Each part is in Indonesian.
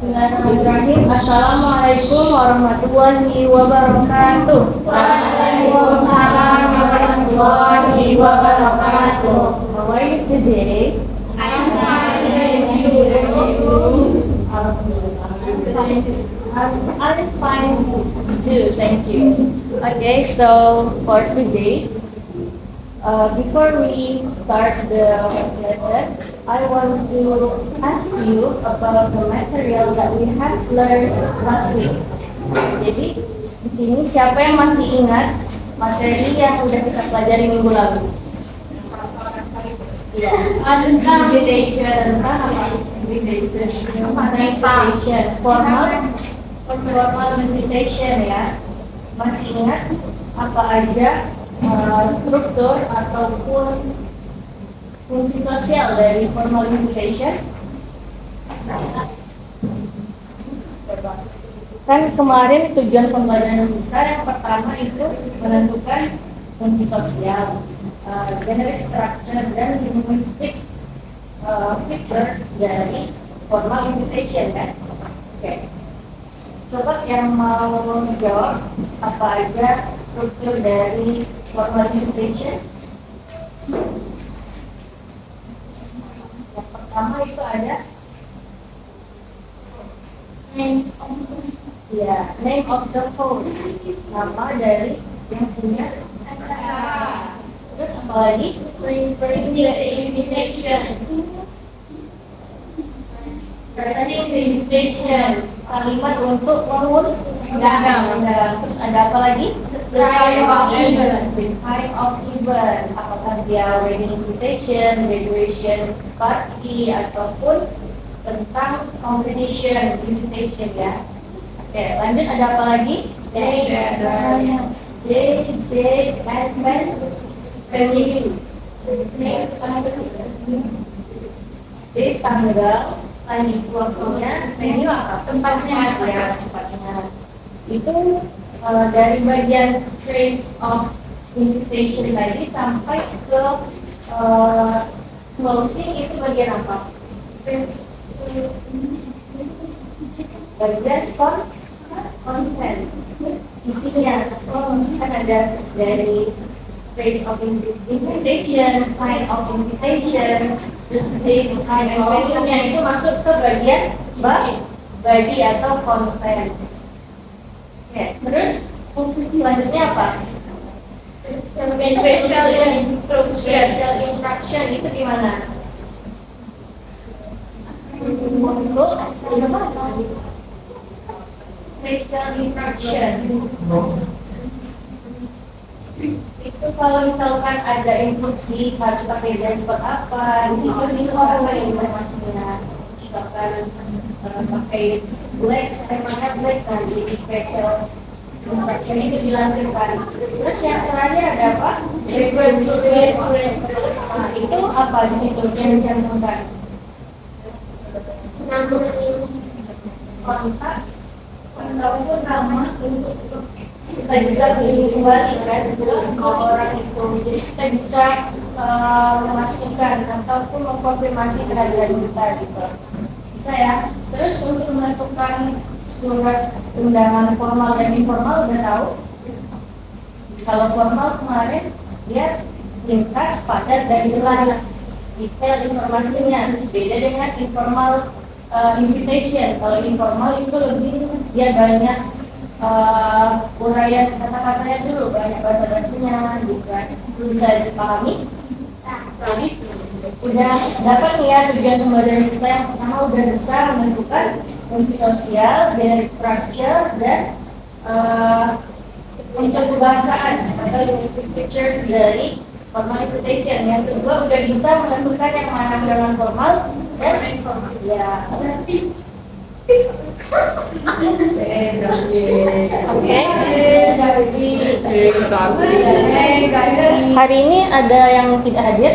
Bismillahirrahmanirrahim. Assalamualaikum warahmatullahi wabarakatuh. Waalaikumsalam warahmatullahi wabarakatuh. How are you today? I'm fine, thank you. I'm fine too, thank you. Okay, so for today, before we start the lesson, I want to ask you about the material that we have learned last week. Jadi di sini siapa yang masih ingat materi yang udah kita pelajari minggu lalu? Iya. Tentang invitation. Tentang apa? Invitation. Formal invitation ya. Masih ingat apa aja struktur ataupun fungsi sosial dari formal invitation? Kan kemarin tujuan pembelajaran kita yang pertama itu menentukan fungsi sosial, generic structure dan linguistic features dari formal invitation kan? Oke. Coba yang mau menjawab apa aja struktur dari formal invitation? Yang pertama itu ada name of the host, nama dari yang punya acara. Terus apa lagi? Presenting the invitation. Presenting the invitation, kalimat untuk mengundang. Terus ada apa lagi? Time of event. Time of event. Apakah dia wedding invitation, graduation party, ataupun tentang competition invitation ya. Oke, lanjut ada apa lagi? Date, and venue. Date, tanggal, lanjut waktunya, venue apa? Tempatnya ya, tempatnya. Itu dari bagian phrase of invitation tadi sampai ke closing itu bagian apa? Bagian content, isinya. Kan ada dari phrase of invitation, kind of invitation, terus date, kind of venue-nya itu masuk ke bagian body atau content. Oke, terus selanjutnya apa? Special instruction itu gimana? Untuk special instruction itu kalau misalkan ada instruksi harus pakai dashboard apa, di situ itu apa informasinya. Misalkan pakai black, temanya black kan, jadi special instruction itu dilampirkan. Terus yang terakhir ada apa? Request. Nah, itu apa di situ yang dicantumkan? Kontak ataupun nama untuk kita bisa kembali kan ke orang itu. Jadi kita bisa memastikan ataupun mengkonfirmasi kehadiran kita gitu. Bisa ya. Terus untuk menentukan surat undangan formal dan informal udah tahu. Kalau formal kemarin dia ringkas, padat dan jelas detail informasinya. Beda dengan informal invitation. Kalau informal itu lebih dia banyak uraian kata-katanya dulu, banyak bahasa-bahasanya juga bisa dipahami. Jadi udah dapat nih ya tujuan pembelajaran kita yang pertama udah bisa menentukan fungsi sosial, generic structure dan unsur kebahasaan atau linguistic features dari formal invitation. Yang kedua udah bisa menentukan yang mana undangan formal dan informal. Ya. Hari ini ada yang tidak hadir?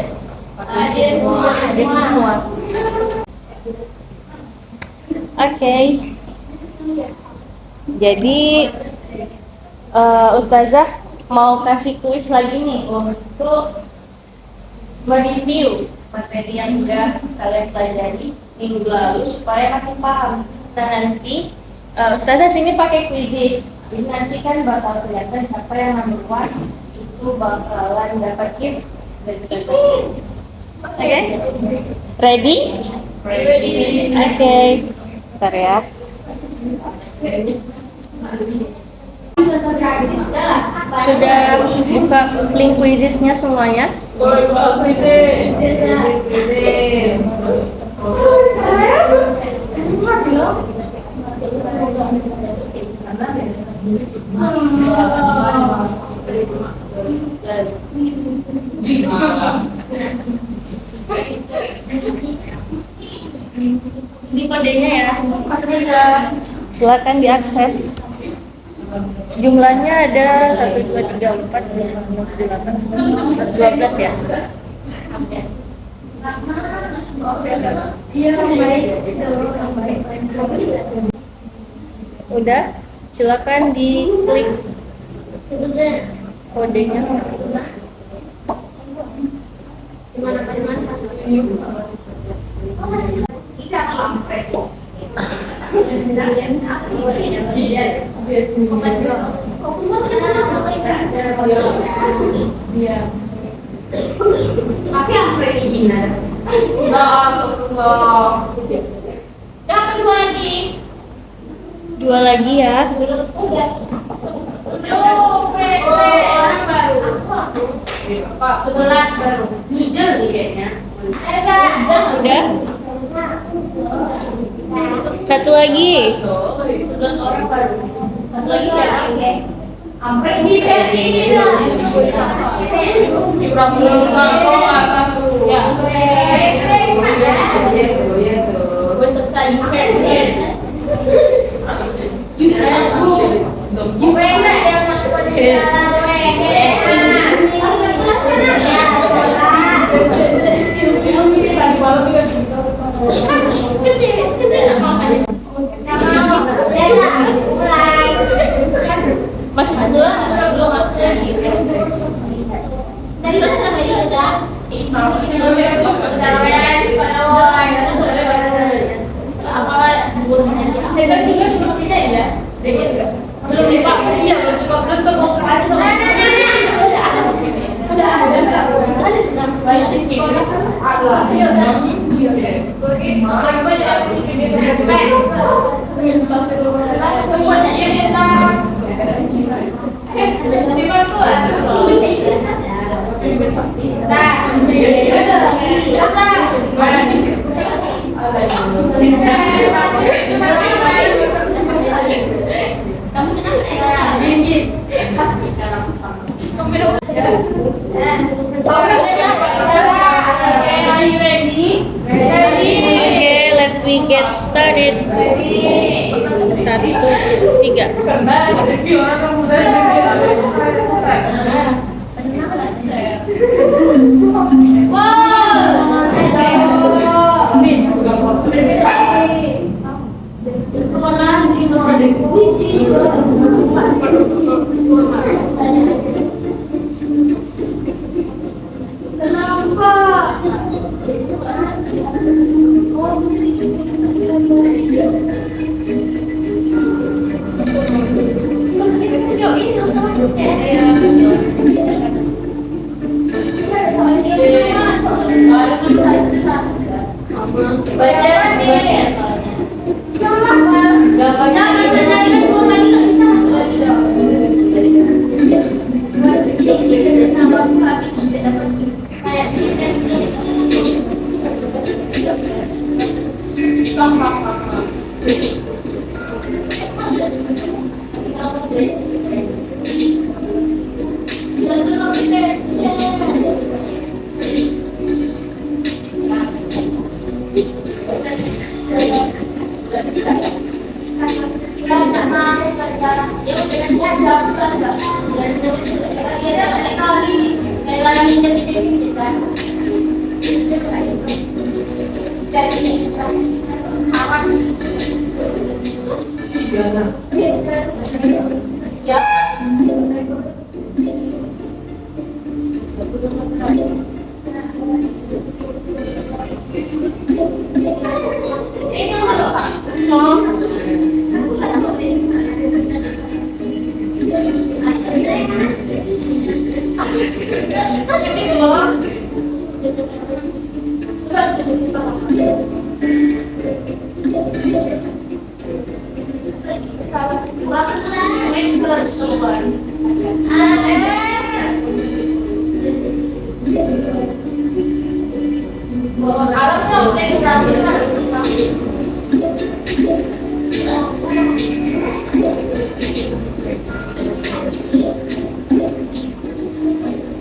Hadir semua. Oke. Jadi Ustazah mau kasih kuis lagi nih untuk mereview materi yang sudah kalian pelajari minggu lalu supaya makin paham. Nah nanti Ustazah sini pakai quizzes. Jadi nanti kan bakal kelihatan siapa yang ngambil UAS itu bakalan dapat gift dari Ustazah. Oke? Ready? Ready. Oke. Bentar ya. Sudah buka link quizesnya semuanya? Ini kodenya ya. Silakan diakses. Jumlahnya ada 1, 2, 3, 4, 5, 6, 7, 8, 9, 10, 11, 12 ya. Udah, silakan diklik kodenya. Masih hampir original. Jangan dua lagi. Dua lagi ya. Udah. Orang baru. 11 baru. Jujur nih kayaknya. Udah. Satu lagi. 11 orang baru. Satu lagi siapa? Sampai ini Masih dua, belum masuknya gitu. Tadi kan sampai dia belum dipakai, iya belum terbongkar. Sudah ada sedang banyak di sini. Are you ready? Okay, let's we get started. 1, 3.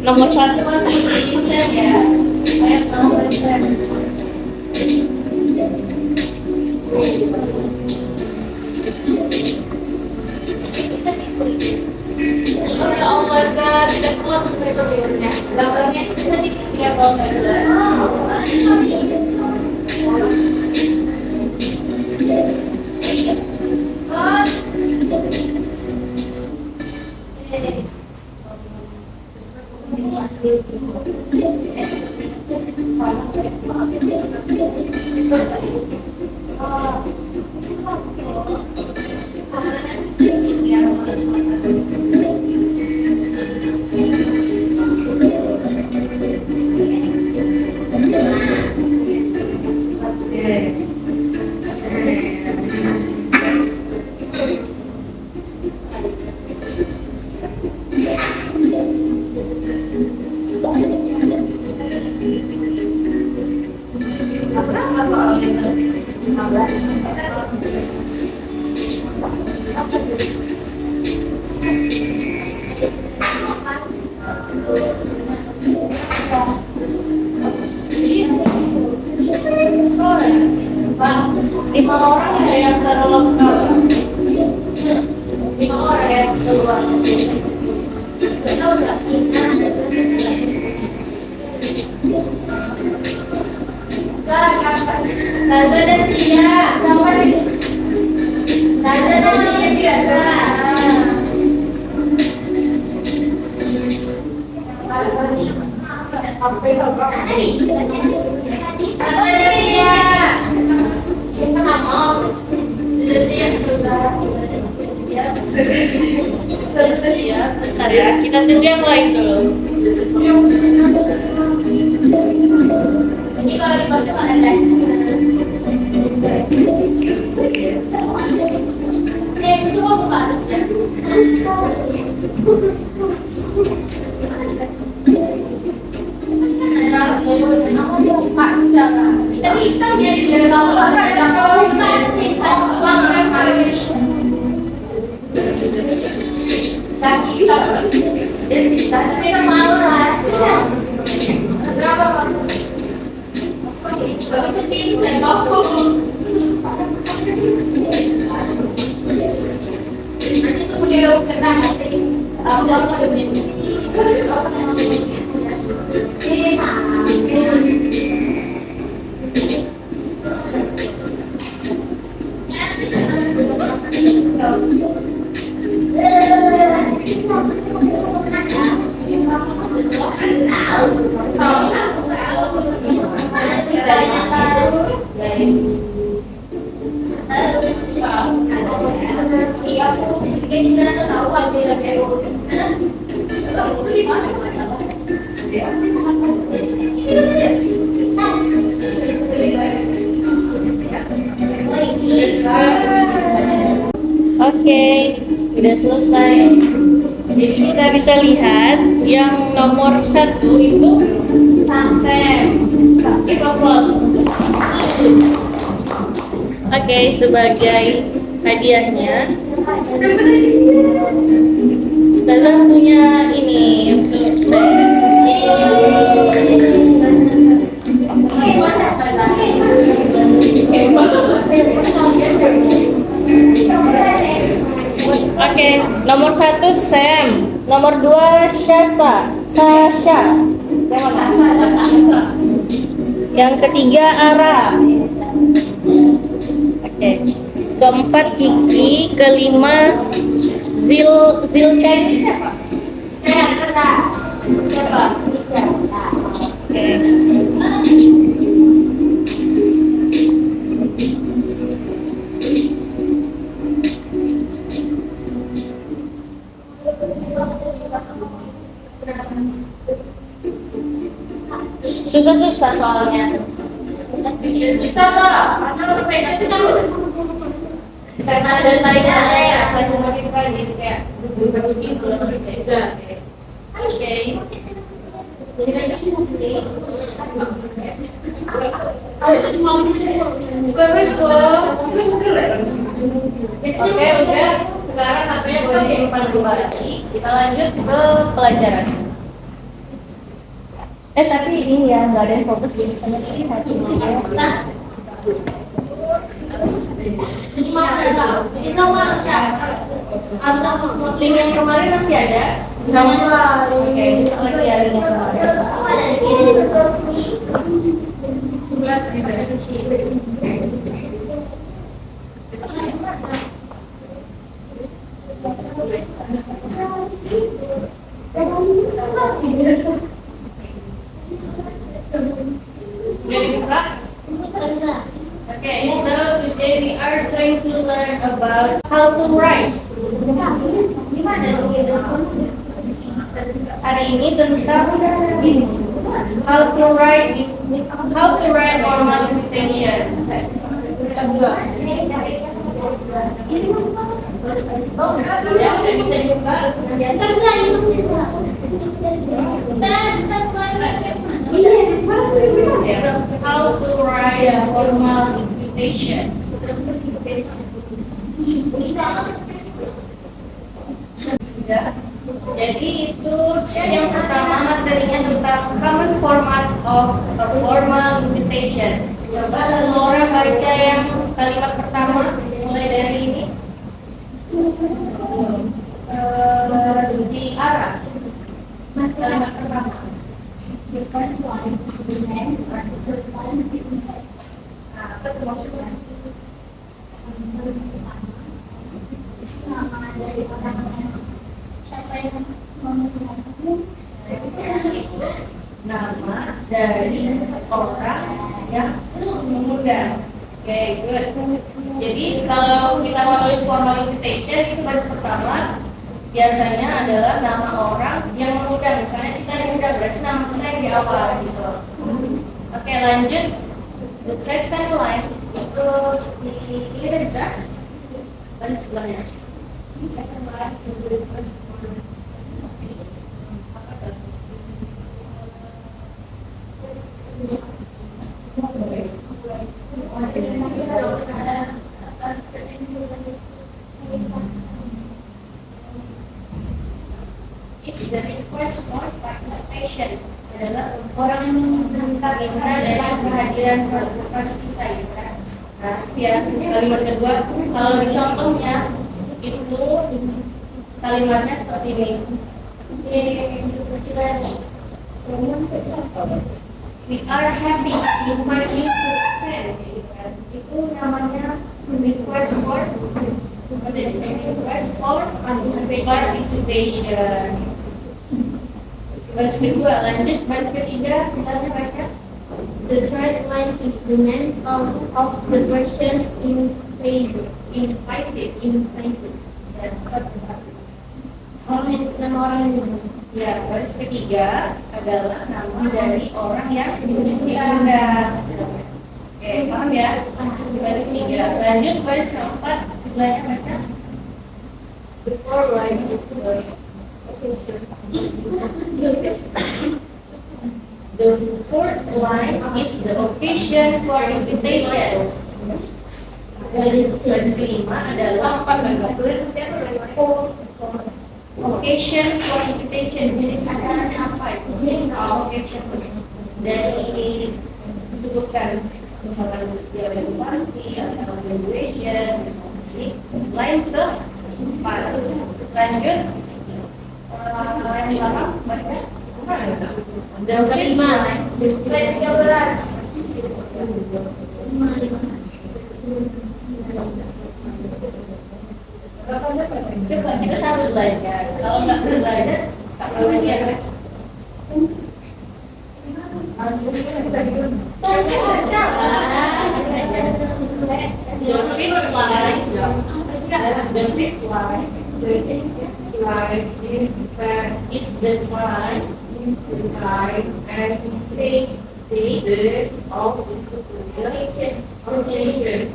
Nomor satu masih bisa ya. Saya nomor satu. Kalau olahraga tidak keluar dari telurnya, gambarnya bisa dilihat kalau nggak lima orang ada yang terlengkap, lima orang yang keluar. Tahu nggak? Taza dan Sia, siapa nih? Taza dan Sia siapa? Taza dan Sia. Cinta nggak mau. Sudah siap, sudah siap. Bentar ya, kita tunggu yang lain dulu. Ini kalau di kota ada. Coba buka atasnya. Tapi hitam ya di dalam kalau bukan sih dan bisa tapi malu lah berapa itu sih saya tahu nanti tuh punya kena nanti udah Oke, udah selesai. Jadi kita bisa lihat yang nomor 1 itu Sam. Oke, sebagai hadiahnya Ustazah punya ini untuk Oke, nomor 1 Sam, nomor 2 Sasha, yang ketiga Ara, oke, keempat Kiki, kelima Zilchan, siapa? Oke. Susah-susah soalnya. Bisa lah, karena ada lainnya ya, saya mau kita gitu kayak gitu. Oke. Oke, udah. Sekarang HP-nya kita simpan dulu lagi. Kita lanjut ke pelajaran. Tapi ini ya nggak ada yang fokus di sana sih hati Nah, itu mah harus link yang kemarin masih ada. namanya Oke, ini lagi ada yang kemarin. ada di sini. 11 gitu ya. Sudah dibuka? Okay, so today we are going to learn about how to write. Hari ini tentang how to write formal invitation. Ya, udah bisa dibuka. How to write a formal invitation. Ya. Jadi itu yang pertama materinya tentang common format of a formal invitation. Coba semua orang baca yang kalimat pertama mulai dari ini. Di arah. Kalimat pertama. Apa itu maksudnya? Nama dari orang yang mengundang. Oke, good. Jadi kalau kita mau tulis formal invitation itu baris pertama biasanya adalah nama orang yang mengundang. Misalnya kita diundang berarti nama kita yang di awal gitu. Oke, lanjut. The second line itu ini udah bisa. Balik sebelahnya. Ini second line sebelum first line. Is the request for participation adalah orang yang meminta kita dalam kehadiran partisipasi kita gitu kan. Nah, ya kalimat kedua kalau di contohnya itu kalimatnya seperti ini. We are happy to invite you to attend. Itu namanya request for participation. Baris kedua, lanjut baris ketiga, silahkan baca. The third line is the name of the person invited. Nama orang ini. Ya, baris ketiga adalah nama dari orang yang diundang. Oke, paham ya? Baris ketiga. Lanjut baris keempat, sebelahnya baca. The fourth line is The fourth line is the occasion for invitation. Baris kelima adalah occasion for invitation. Jadi acaranya apa itu? Occasion dari disebutkan misalkan dia ada party atau graduation. Jadi line ke 4. Lanjut. Line belakang baca. yang kelima. Line 13. Coba kita sambut line ya. Kalau nggak berlayar, tak perlu lagi ya. It's the line and take the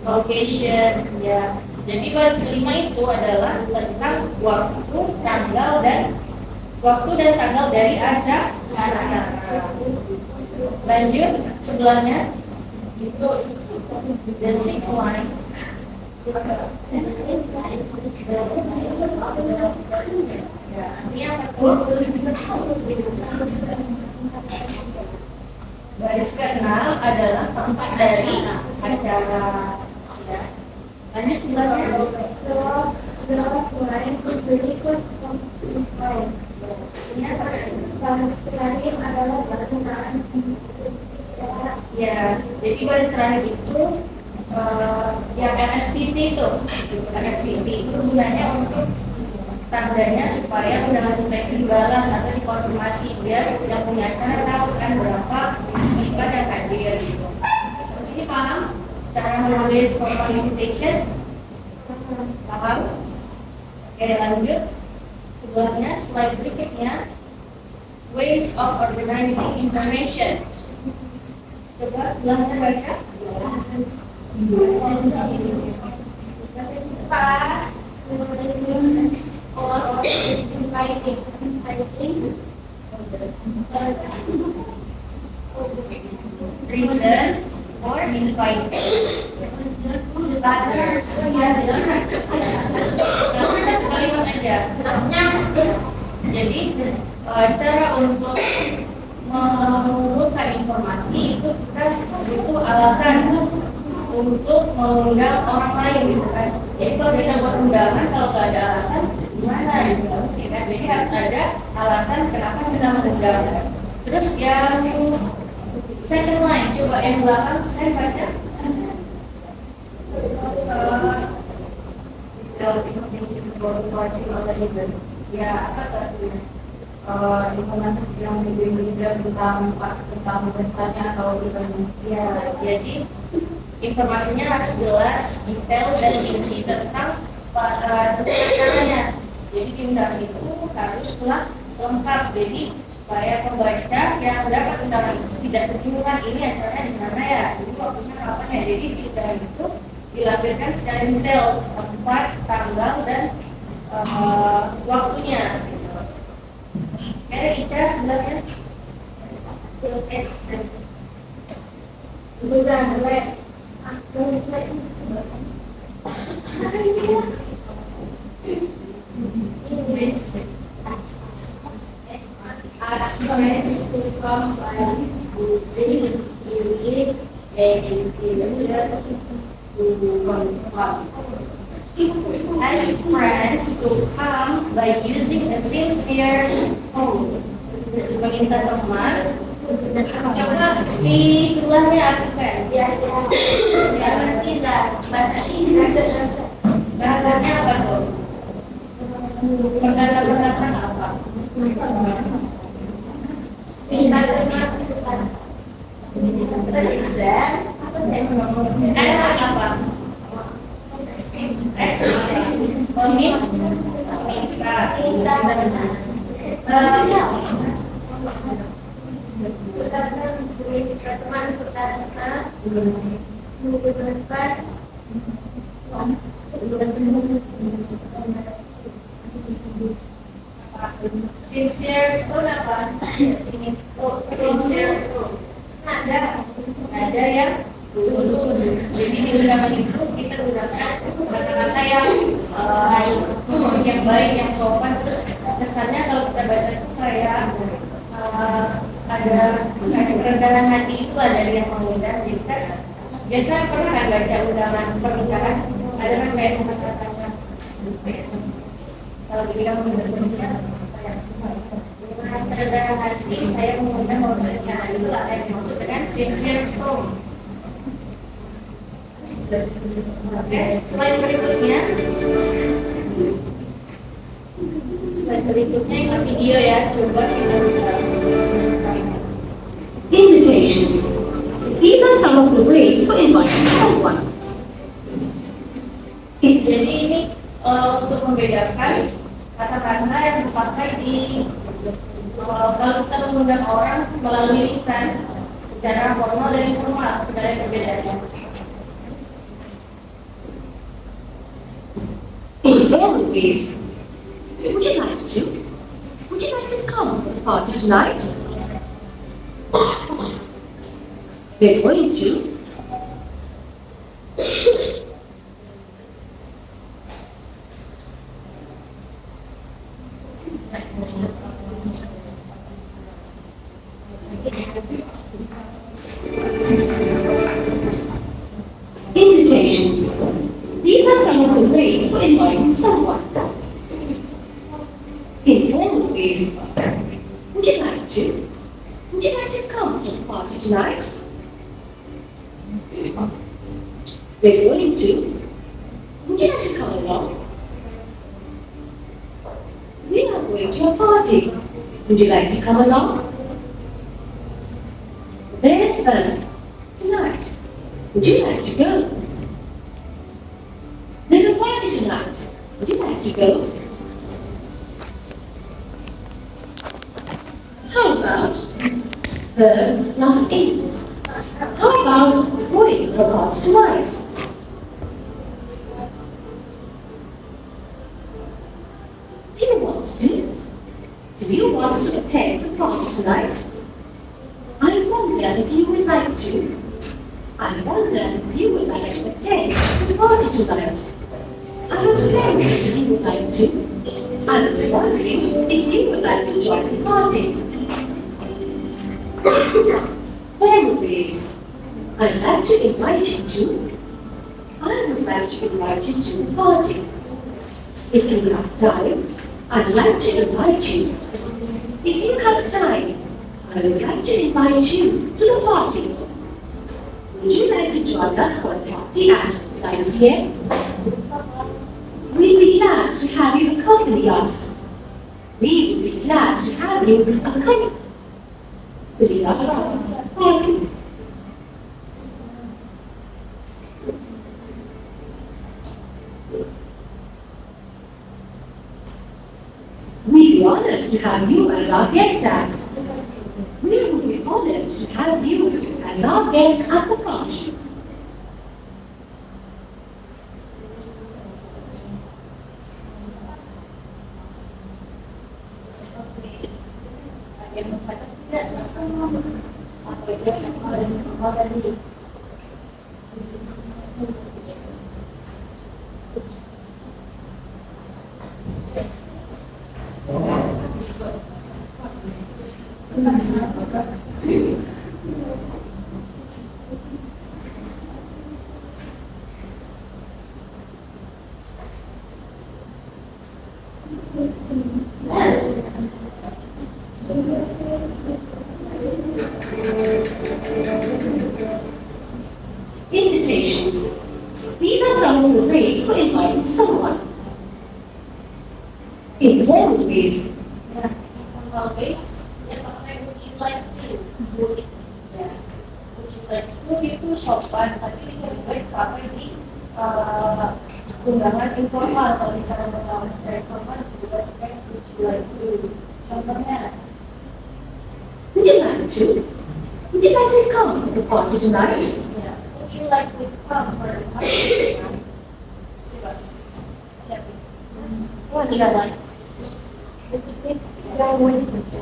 occasion ya. Jadi baris kelima itu adalah tentang waktu, tanggal dari acara. Lanjut sebelahnya. The sixth line. Ya, ini yang kedua. Baris keenam adalah tempat dari acara. Ya. Lanjut sebelahnya. Terus kemarin terus berikut baris terakhir adalah permintaan. Ya, jadi baris terakhir itu yang MSPT itu, MSPT itu gunanya untuk tandanya supaya undangan kita dibalas atau dikonfirmasi biar yang punya acara tahu kan berapa kita yang hadir gitu. Terus ini paham cara menulis formal invitation? Paham? Oke, lanjut. Sebelahnya slide berikutnya, ways of organizing information. Coba sebelahnya baca. Pas or inviting. Reasons for inviting others. Satu kalimat aja. Jadi cara untuk mengumpulkan informasi itu kita butuh alasan untuk mengundang orang lain gitu kan. Jadi kalau kita buat undangan kalau nggak ada alasan gimana gitu kan. Jadi harus ada alasan kenapa kita mengundang. Terus yang second line, coba yang belakang saya baca. Ya apa tadi? Informasi yang diberikan tentang pestanya atau ya, jadi informasinya harus jelas, detail dan rinci tentang acaranya. Jadi di undangan itu haruslah lengkap. Jadi supaya pembaca yang dapat undangan itu tidak kebingungan ini acaranya di mana ya, jadi waktunya kapan ya. Jadi di undangan itu dilampirkan secara detail tempat, tanggal dan waktunya. Ada Ica sebelahnya. Bukan, ask friends to come by using music and similar to come. Ask friends to come by using a sincere tone. Meminta teman. Coba si sebelahnya aktifkan. Bahasanya apa tuh? Perkataan apa? Bisa. Ask apa? Sincere itu apa? Sincere ada yang tulus. Jadi di undangan itu kita gunakan kata-kata yang baik, yang sopan. Terus kesannya kalau kita baca itu kayak ada kerendahan hati itu lah dari yang mengundang. Jadi kan biasa pernah kan baca undangan pernikahan ada kan kayak kata-katanya kalau dibilang Indonesia dengan kerendahan hati saya mengundang mau pernikahan itu lah yang dimaksud dengan sincere tone. Oke, slide berikutnya. Slide berikutnya ini video ya, coba kita lihat. Invitations. These are some of the ways for inviting someone. Jadi ini untuk membedakan kata-kata yang dipakai di kalau kita mengundang orang melalui lisan secara formal dan informal, tidak ada perbedaannya. Informal ways. Would you like to? Would you like to come for the party tonight? They're going to. inviting someone? Informal is, would you like to? Would you like to come to the party tonight? We're going to. Would you like to come along? We are going to a party. Would you like to come along? There's tonight. Would you like to go? There's a party tonight. Would you like to go? How about +8? How about going to a party tonight? Do you want to? Do you want to attend the party tonight? I wonder if you would like to. I wonder if you would like to attend the party tonight. I was wondering if you would like to. I was wondering if you would like to join the party. Well, please, I'd like to invite you to. I would like to invite you to the party. If you have time, I'd like to invite you. If you have time, I would like to invite you to the party. Would you like to join us for a party at 9 p.m.? We'd be glad to have you accompany us. We would be glad to have you accompany us to the party. We'd be honored to have you as our guest at. We would be honored to have you as our guest at the party. Invitations. These are some of the ways for inviting someone. Informal ways. Always, would you like to? Would you like to itu sopan, tapi bisa juga dipakai di undangan informal. Kalau kita undangan secara informal, juga pakai would you like to. Contohnya, Would you like to? Would you like to come to the party tonight? ya, would you like to come for the party tonight? Coba, siapa? Would you like?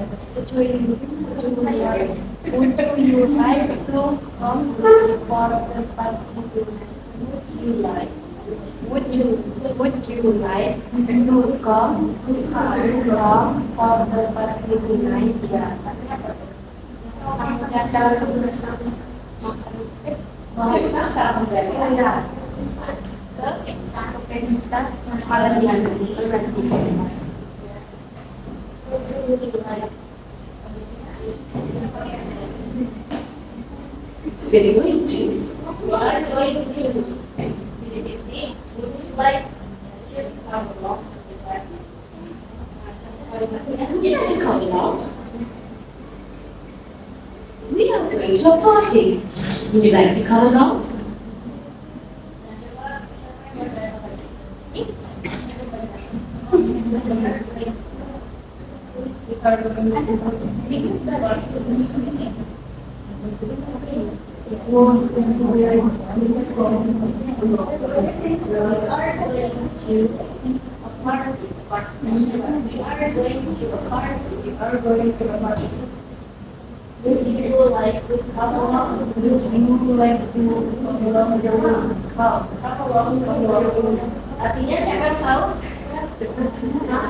Would you like to come to the party tonight? Would you like? Would you like to come to the party tonight? Ya, mau kita menjadi ke pesta malam nanti. We're going to. We are going to. Would you like to come along with that? Would you like to come along? We are going to a party. Would you like to come along? Would you like to come along? Would you like to come along the road? Come along the road. Artinya siapa tahu?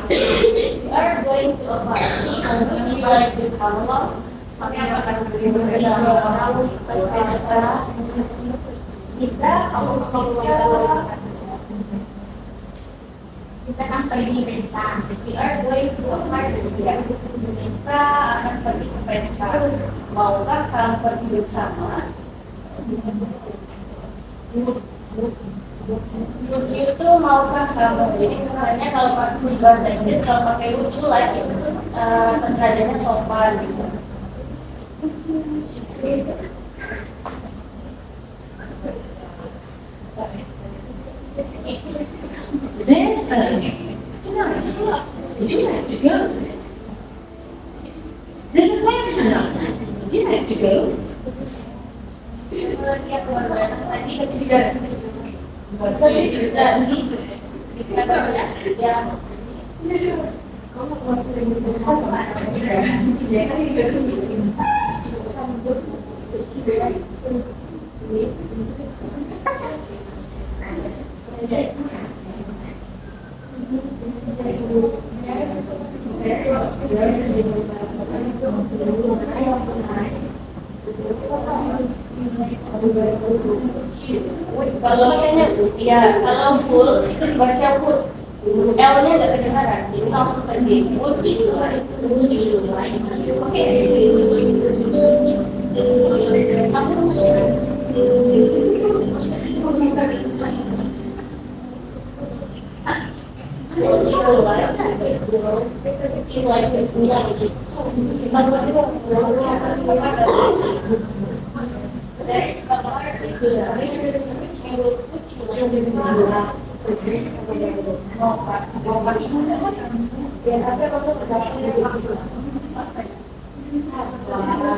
We are going to a party. Would you like to come along? Kami akan bersama orang berpesta. Kita akan Kita akan pergi pesta. We are going to a party. Kita akan pergi ke pesta. Maukah kamu pergi bersama? Would you itu maukah kamu? Jadi misalnya kalau pakai bahasa Inggris, kalau pakai would you like itu nadanya sopan gitu. There's tonight. Would you like to go? There's a play tonight. Would you like to go? Dia kebetulan tadi juga dan ya kamu masih kalau ya kalau full itu dibaca would, L-nya nggak kedengaran, jadi langsung pergi would you like, oke.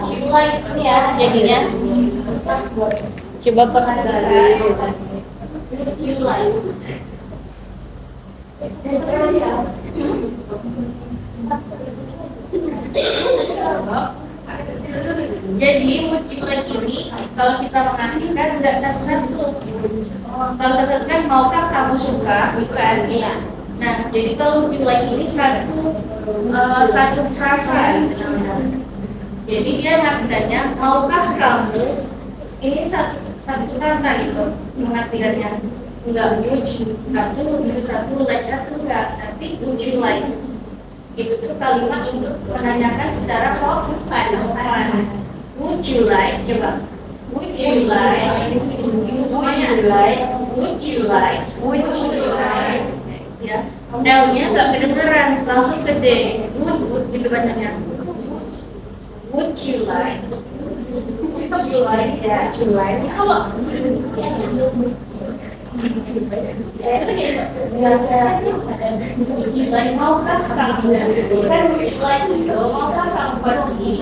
Ini ya jadinya coba perhatikan jadi would you like ini kalau kita mengartikan nggak satu-satu. Kalau satu kan maukah kamu suka itu kan ya. Nah jadi kalau would you like ini satu frasa. Jadi dia maknanya maukah kamu ini satu kata gitu mengartikannya enggak would satu like satu enggak, tapi would you like itu tuh kalimat untuk menanyakan secara sopan. Would you like, coba. Would you like, ya. L-nya nggak kedengeran, langsung ke D. Would gitu bacanya. Would you like? Ya. Kalau maukah kamu? Kan would you like itu maukah kamu pergi?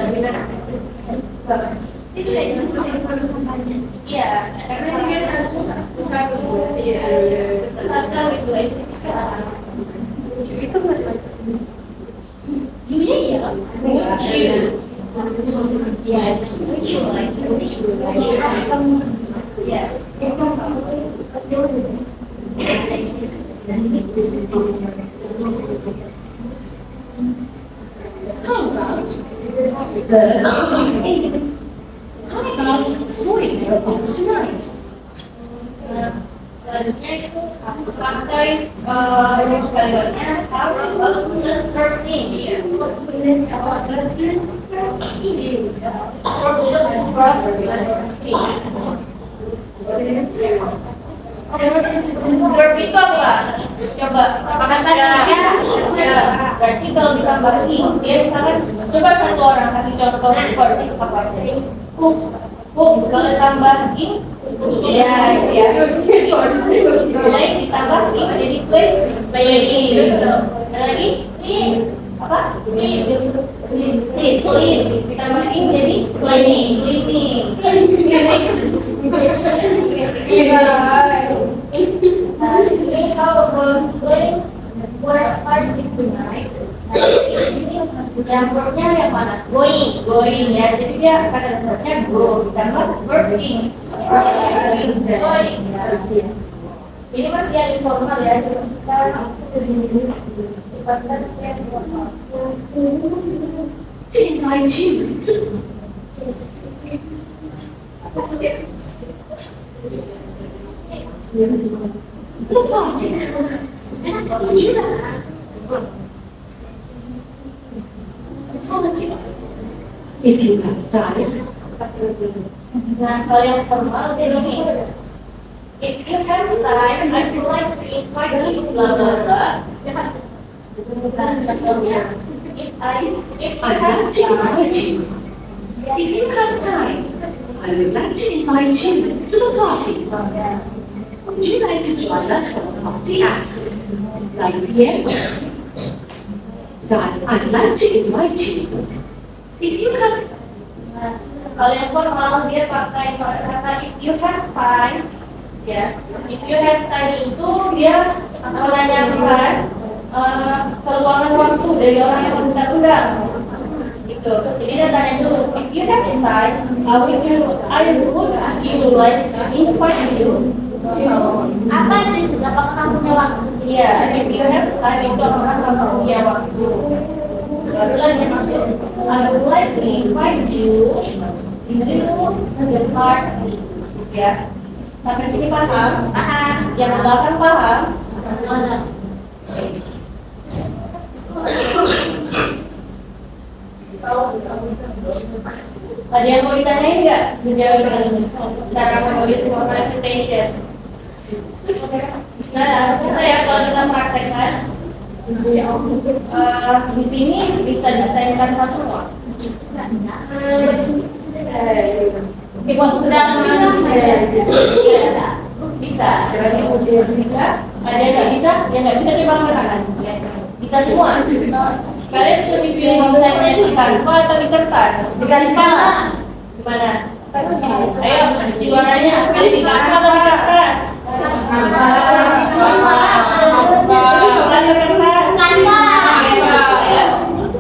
Iya, karena dia satu itu itu ya, selanjutnya itu pakai kalimatnya how does working ya. Verb itu apa? Coba makan tadi ya. Berarti kalau ditambahin dia misalkan coba satu orang kasih contoh verb itu apa? Cook. Kalau tambahin ya mulai ditambah jadi play lagi apa? Clean ditambahin jadi cleaning. Nah, ini kalau going work hard tonight. Yang verbnya yang mana? Going ya. Jadi dia pada dasarnya go ditambah working. Going. Ini masih yang informal ya. Kita Invite you. The party. And Would you like? Apology. If you have time. Nah, kalau yang formal ini, if you have time, I would like to invite you to blah blah blah. If I I'd like to invite you. If you have time, I would like to invite you to the party. Would you like to join us for a party at 9 p.m.? I'd like to invite you. If you have kalau yang formal dia pakai kata if you have time, ya. If you have time itu dia menanyakan keluangan waktu dari orang yang minta undang, gitu. Jadi dia tanya dulu, if you have time, would you like to invite you? Apa itu? Apakah kamu punya waktu? Iya, if you have time itu apakah kamu punya waktu? Baru lagi masuk. I would like to invite you to the party. Ya, sampai sini paham? Paham. Yang belakang paham? Ada yang mau ditanyain nggak? Sejauh ini cara menulis formal invitation. Bisa ya kalau kita praktekkan. Di sini bisa desainkan semua. Sedang bisa, bisa. Ada yang nggak bisa, yang nggak bisa dibangun tangan. Bisa semua. Kalian lebih pilih desainnya di Canva atau di kertas? Di Canva. Di mana? Ayo, suaranya pilih di Canva atau di kertas?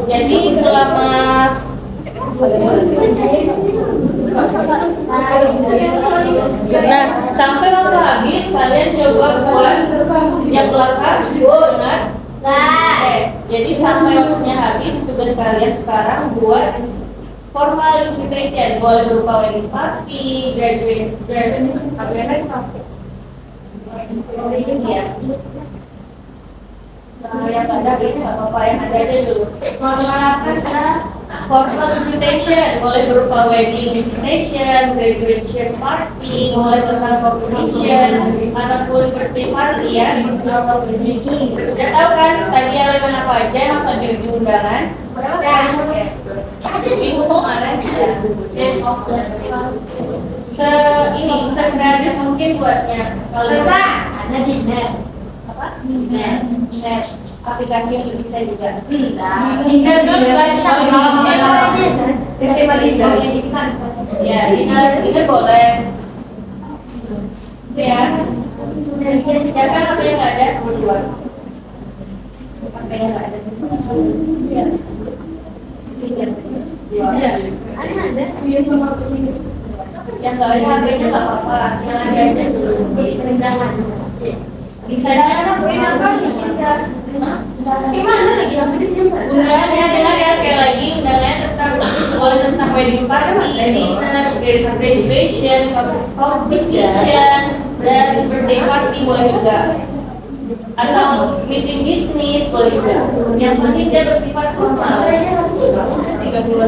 Jadi selama sampai waktu habis kalian coba buat yang belakang benar. Jadi sampai waktunya habis tugas kalian sekarang buat formal invitation, boleh berupa wedding party, graduate ya. Yang ada ini nggak apa-apa, yang ada aja dulu. Menggunakan formal invitation, boleh berupa wedding invitation, graduation party, boleh berupa competition, ataupun birthday party ya. Sudah tahu kan tadi elemen apa aja yang masuk di undangan? Minggu kemarin ini sekreatif mungkin buatnya. Kalau bisa ada di net. Apa? Net. Aplikasi yang bisa juga. Tinder ya, ini boleh. Ya. Siapa apa yang nggak ada? Berdua. Apa yang nggak ada? Ya. Ada. Iya sama yang nggak ada HP-nya nggak apa-apa. Yang ada aja dulu. Misalnya gimana lagi undangannya dengar ya sekali lagi undangannya tentang wedding party, jadi graduation, competition, dan birthday party boleh juga, atau meeting bisnis boleh juga. Yang penting dia bersifat formal. 30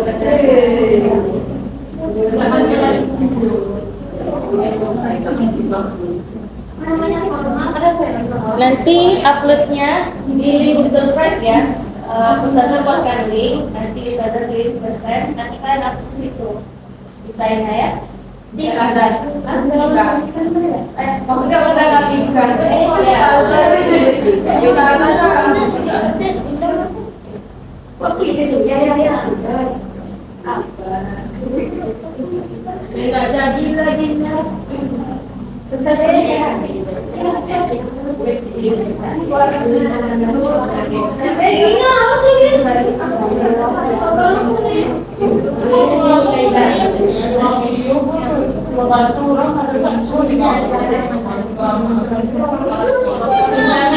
nanti uploadnya di Google Drive ya. Ustazah buatkan link, nanti Ustazah kirim ke send, nanti kalian upload situ desainnya ya. Di Canva. Maksudnya udah nggak di Canva? Waktu itu ya. Nggak jadi lagi nih.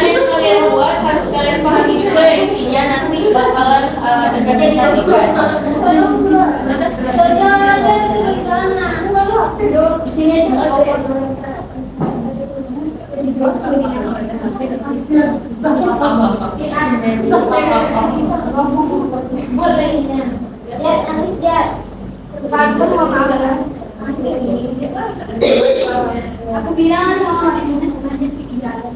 Yang kalian buat harus kalian pahami juga isinya, nanti bakalan di sini aja. Bolehnya. Ya, nangis ya. Kamu mau makan? Aku bilang sama orang ini namanya pikiran.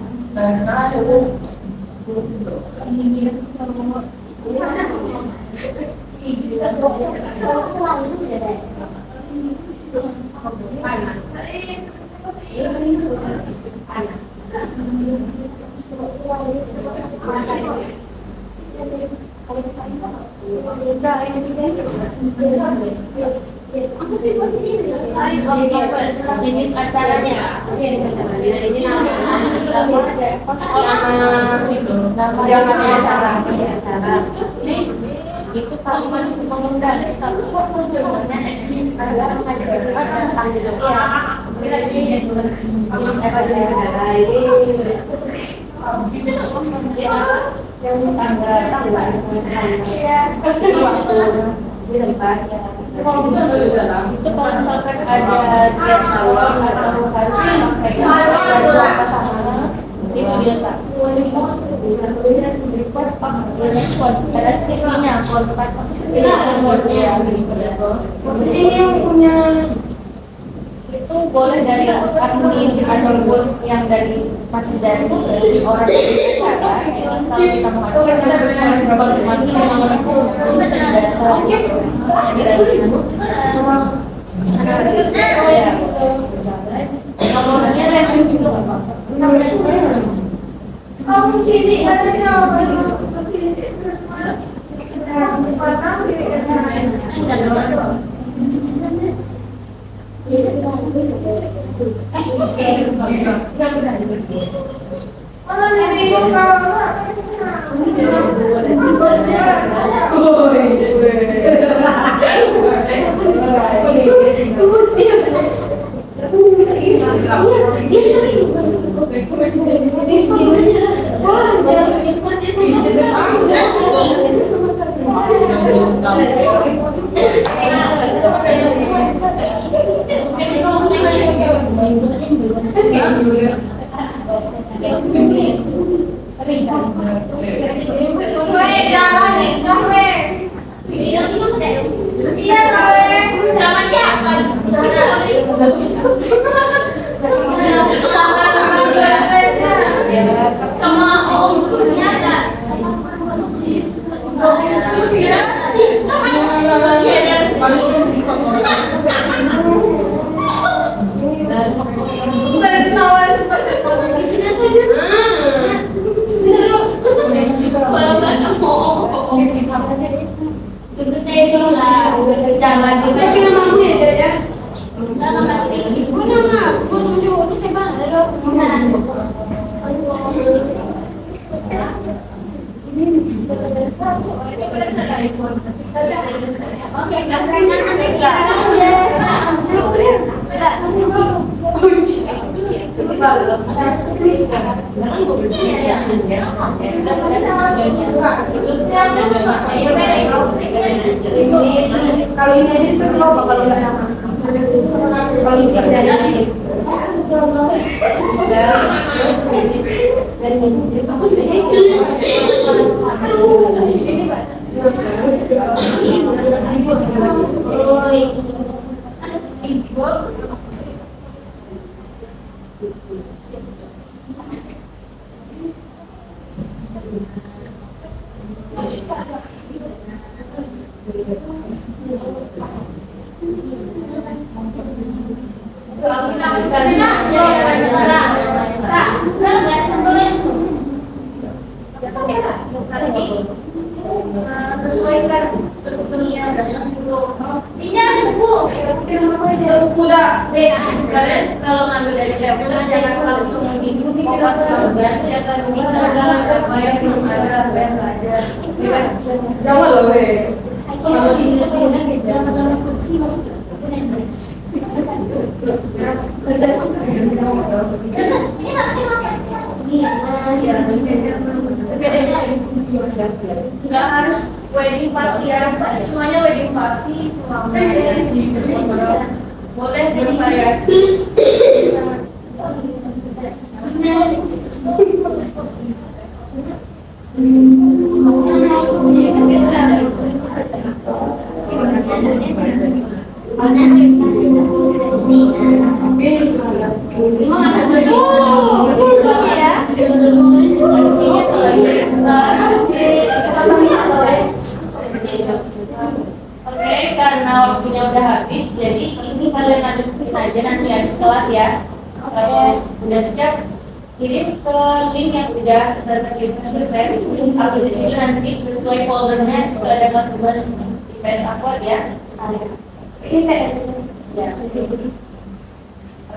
Jenis acaranya nama acara itu kalimat mengundang tapi kok tujuannya adalah Di tempat itu kalau misalkan ada dia sawah atau harus pakai pasangan itu dia tak request pak respon ada skripnya kontak ini yang punya itu boleh dari admin ataupun yang dari masih dari orang yang kalau kita mau kita harus konfirmasi dengan nggak harus wedding party ya, semuanya wedding party semua boleh bervariasi. Oke, karena waktunya udah habis, jadi ini kalian lanjutin aja nanti habis kelas ya. Kalau udah siap, kirim ke link yang udah terkirim ke saya. Aku di sini nanti sesuai foldernya juga ada kelas IPS Upload ya. Ini ya.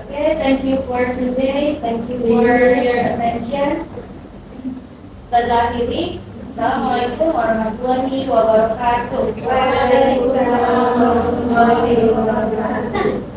Okay, thank you for today. Thank you for your attention. Setelah ini, Assalamualaikum warahmatullahi wabarakatuh. Waalaikumsalam warahmatullahi wabarakatuh.